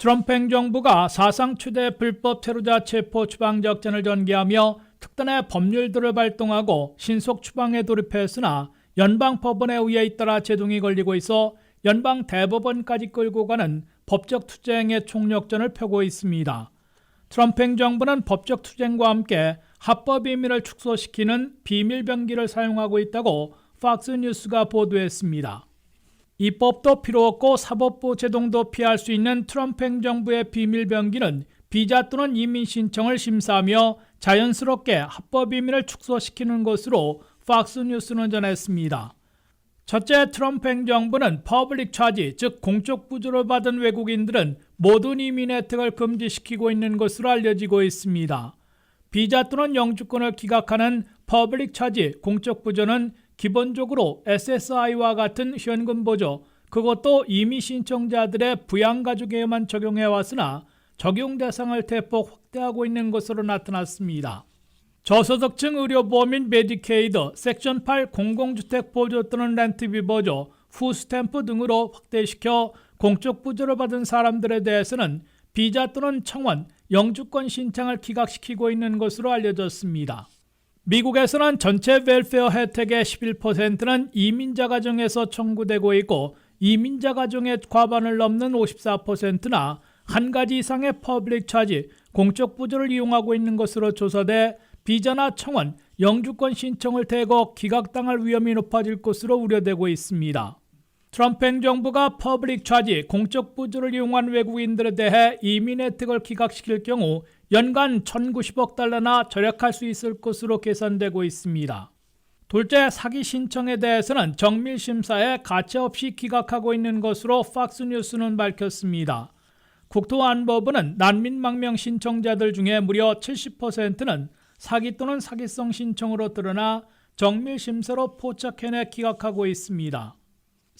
트럼프 행정부가 사상 최대 불법 체류자 체포 추방 작전을 전개하며 특단의 법률들을 발동하고 신속 추방에 돌입했으나 연방법원의 의회에 잇따라 제동이 걸리고 있어 연방 대법원까지 끌고 가는 법적 투쟁의 총력전을 펴고 있습니다. 트럼프 행정부는 법적 투쟁과 함께 합법 임의를 축소시키는 비밀병기를 사용하고 있다고 팍스뉴스가 보도했습니다. 입법도 필요 없고 사법부 제동도 피할 수 있는 트럼프 행정부의 비밀병기는 비자 또는 이민 신청을 심사하며 자연스럽게 합법 임의를 축소시키는 것으로 팍스뉴스는 전했습니다. 첫째, 트럼프 행정부는 퍼블릭 차지, 즉 공적 부조를 받은 외국인들은 모든 이민 혜택을 금지시키고 있는 것으로 알려지고 있습니다. 비자 또는 영주권을 기각하는 퍼블릭 차지, 공적 부조는 기본적으로 SSI와 같은 현금 보조, 그것도 이민 신청자들의 부양가족에만 적용해왔으나 적용 대상을 대폭 확대하고 있는 것으로 나타났습니다. 저소득층 의료보험인 메디케이드, 섹션 8 공공주택 보조 또는 렌트비 보조, 푸스탬프 등으로 확대시켜 공적 부조를 받은 사람들에 대해서는 비자 또는 청원, 영주권 신청을 기각시키고 있는 것으로 알려졌습니다. 미국에서는 전체 웰페어 혜택의 11%는 이민자 가정에서 청구되고 있고 이민자 가정의 과반을 넘는 54%나 한 가지 이상의 퍼블릭 차지, 공적 부조를 이용하고 있는 것으로 조사돼 비자나 청원, 영주권 신청을 대거 기각당할 위험이 높아질 것으로 우려되고 있습니다. 트럼프 행정부가 퍼블릭 차지, 공적 부조를 이용한 외국인들에 대해 이민 혜택을 기각시킬 경우 연간 1,090억 달러나 절약할 수 있을 것으로 계산되고 있습니다. 둘째, 사기 신청에 대해서는 정밀 심사에 가차없이 기각하고 있는 것으로 팍스뉴스는 밝혔습니다. 국토안보부는 난민 망명 신청자들 중에 무려 70%는 사기 또는 사기성 신청으로 드러나 정밀 심사로 포착해내 기각하고 있습니다.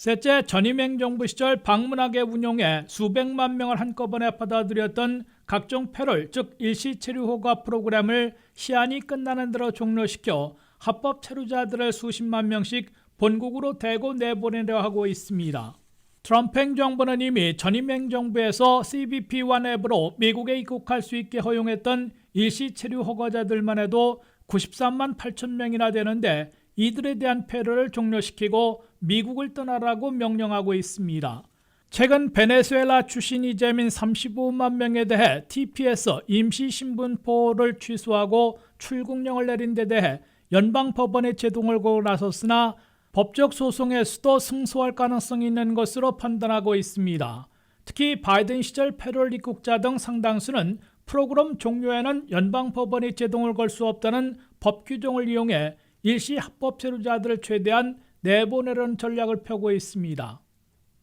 셋째, 전임 행정부 시절 방문하게 운용해 수백만 명을 한꺼번에 받아들였던 각종 패롤, 즉 일시 체류 허가 프로그램을 시한이 끝나는 대로 종료시켜 합법 체류자들을 수십만 명씩 본국으로 대거 내보내려 하고 있습니다. 트럼프 행정부는 이미 전임 행정부에서 CBP1 앱으로 미국에 입국할 수 있게 허용했던 일시 체류 허가자들만 해도 93만 8천 명이나 되는데 이들에 대한 패럴을 종료시키고 미국을 떠나라고 명령하고 있습니다. 최근 베네수엘라 출신 이재민 35만 명에 대해 TPS 임시신분포를 취소하고 출국령을 내린 데 대해 연방법원에 제동을 걸고 나섰으나 법적 소송에서도 승소할 가능성이 있는 것으로 판단하고 있습니다. 특히 바이든 시절 패럴 입국자 등 상당수는 프로그램 종료에는 연방법원이 제동을 걸 수 없다는 법 규정을 이용해 일시 합법 체류자들을 최대한 내보내려는 전략을 펴고 있습니다.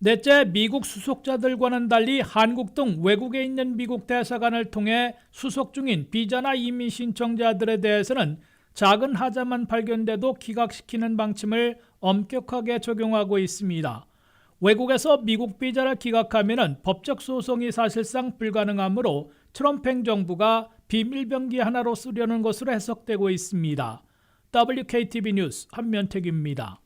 넷째, 미국 수속자들과는 달리 한국 등 외국에 있는 미국 대사관을 통해 수속 중인 비자나 이민 신청자들에 대해서는 작은 하자만 발견돼도 기각시키는 방침을 엄격하게 적용하고 있습니다. 외국에서 미국 비자를 기각하면 법적 소송이 사실상 불가능하므로 트럼프 행정부가 비밀병기 하나로 쓰려는 것으로 해석되고 있습니다. WKTV 뉴스 한면택입니다.